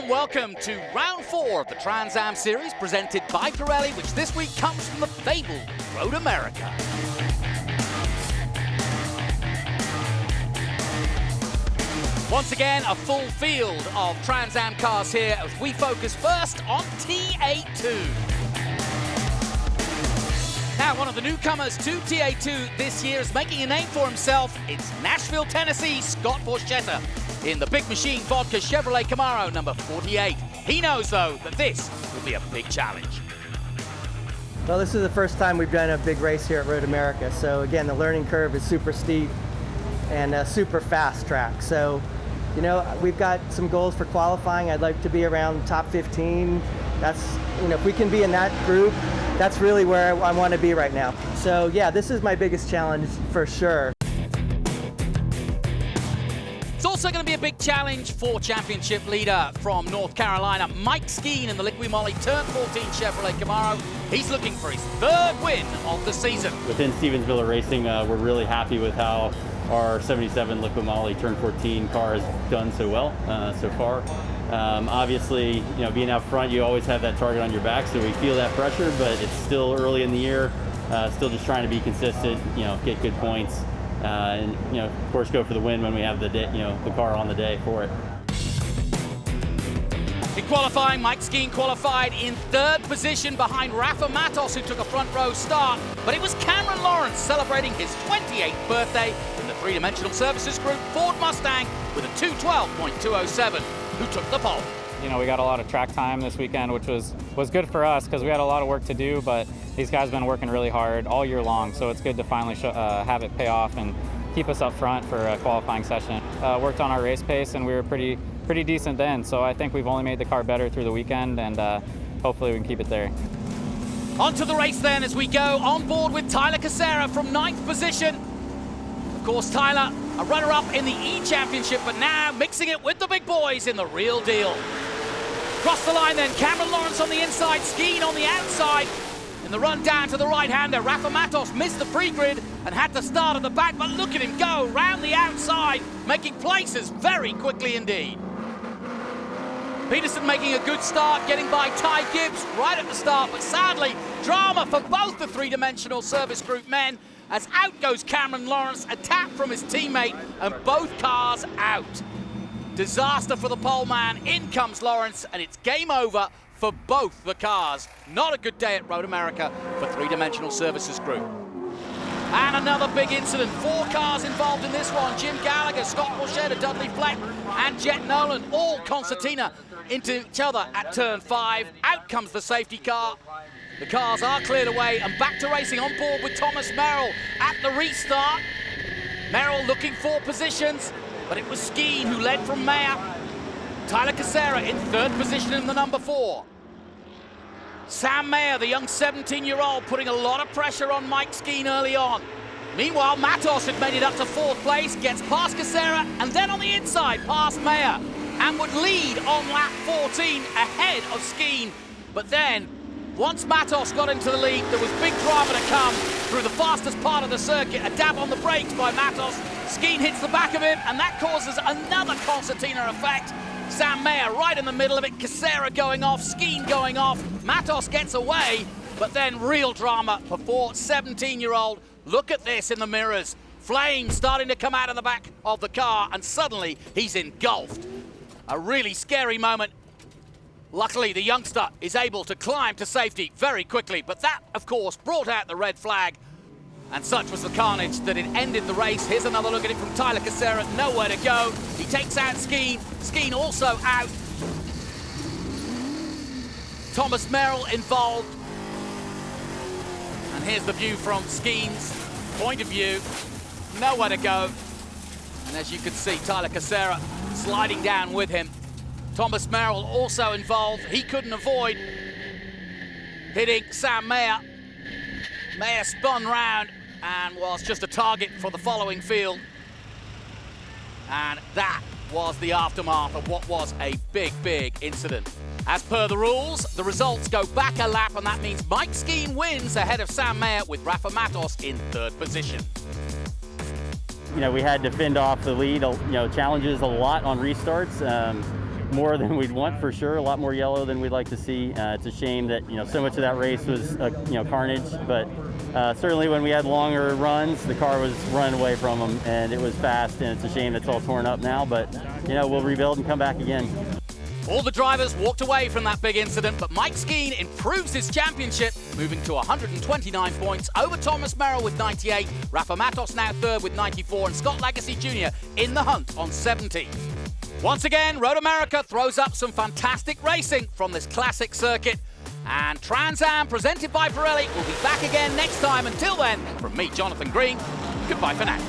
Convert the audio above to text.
warm welcome to round 4 of the Trans Am Series presented by Pirelli, which this week comes from the fabled Road America. Once again, a full field of Trans Am cars here as we focus first on TA2. Now, one of the newcomers to TA2 this year is making a name for himself. It's Nashville, Tennessee, Scott Borchetta in the Big Machine Vodka Chevrolet Camaro number 48. He knows, though, that this will be a big challenge. Well, this is the first time we've done a big race here at Road America. So again, the learning curve is super steep and a super fast track. So, you know, we've got some goals for qualifying. I'd like to be around top 15. That's, you know, if we can be in that group, that's really where I want to be right now. So yeah, this is my biggest challenge for sure. It's also going to be a big challenge for championship leader from North Carolina, Mike Skeen in the Liqui Moly Turn 14 Chevrolet Camaro. He's looking for his 3rd win of the season. Within Stevensville Racing, we're really happy with how our 77 Liqui Moly Turn 14 car has done so well so far. Obviously, you know, being out front, you always have that target on your back, so we feel that pressure, but it's still early in the year, still just trying to be consistent, you know, get good points, and, you know, of course, go for the win when we have the day, you know, the car on the day for it. In qualifying, Mike Skeen qualified in 3rd position behind Rafa Matos, who took a front row start, but it was Cameron Lawrence celebrating his 28th birthday in the three-dimensional services group Ford Mustang with a 212.207. who took the pole. You know, we got a lot of track time this weekend, which was good for us because we had a lot of work to do, but these guys have been working really hard all year long, so it's good to finally have it pay off and keep us up front for a qualifying session. Worked on our race pace, and we were pretty decent then, so I think we've only made the car better through the weekend, and hopefully we can keep it there. On to the race then as we go on board with Tyler Casera from 9th position. Of course, Tyler, a runner-up in the E-Championship, but now mixing it with the big boys in the real deal. Cross the line then, Cameron Lawrence on the inside, Skeen on the outside. In the run down to the right-hander, Rafa Matos missed the pre-grid and had to start at the back, but look at him go round the outside, making places very quickly indeed. Peterson making a good start, getting by Ty Gibbs right at the start, but sadly, drama for both the three-dimensional service group men, as out goes Cameron Lawrence, a tap from his teammate, and both cars out. Disaster for the pole man, in comes Lawrence, and it's game over for both the cars. Not a good day at Road America for three-dimensional services group. And another big incident, 4 cars involved in this one. Jim Gallagher, Scott Borchetta, Dudley Fleck, and Jet Nolan, all concertina into each other at turn 5. Out comes the safety car. The cars are cleared away and back to racing on board with Thomas Merrill at the restart. Merrill looking for positions, but it was Skeen who led from Mayer. Tyler Casera in 3rd position in the number 4. Sam Mayer, the young 17-year-old, putting a lot of pressure on Mike Skeen early on. Meanwhile, Matos had made it up to 4th place, gets past Casera, and then on the inside, past Mayer, and would lead on lap 14 ahead of Skeen. But then, once Matos got into the lead, there was big drama to come through the fastest part of the circuit. A dab on the brakes by Matos. Skeen hits the back of him, and that causes another concertina effect. Sam Mayer right in the middle of it, Casera going off, Skeen going off. Matos gets away, but then real drama for 17-year-old. Look at this in the mirrors. Flames starting to come out of the back of the car, and suddenly he's engulfed. A really scary moment. Luckily, the youngster is able to climb to safety very quickly, but that, of course, brought out the red flag. And such was the carnage that it ended the race. Here's another look at it from Tyler Casera. Nowhere to go. He takes out Skeen. Skeen also out. Thomas Merrill involved. And here's the view from Skeen's point of view. Nowhere to go. And as you can see, Tyler Casera sliding down with him. Thomas Merrill also involved. He couldn't avoid hitting Sam Mayer. Mayer spun round and was just a target for the following field. And that was the aftermath of what was a big incident. As per the rules, the results go back a lap, and that means Mike Skeen wins ahead of Sam Mayer with Rafa Matos in 3rd position. You know, we had to fend off the lead, you know, challenges a lot on restarts. more than we'd want for sure, a lot more yellow than we'd like to see. It's a shame that, you know, so much of that race was, you know, carnage, but certainly when we had longer runs, the car was running away from them, and it was fast, and it's a shame it's all torn up now, but, you know, we'll rebuild and come back again. All the drivers walked away from that big incident, but Mike Skeen improves his championship, moving to 129 points over Thomas Merrill with 98, Rafa Matos now third with 94, and Scott Legacy Jr. in the hunt on 70. Once again, Road America throws up some fantastic racing from this classic circuit. And Trans Am, presented by Pirelli, will be back again next time. Until then, from me, Jonathan Green, goodbye for now.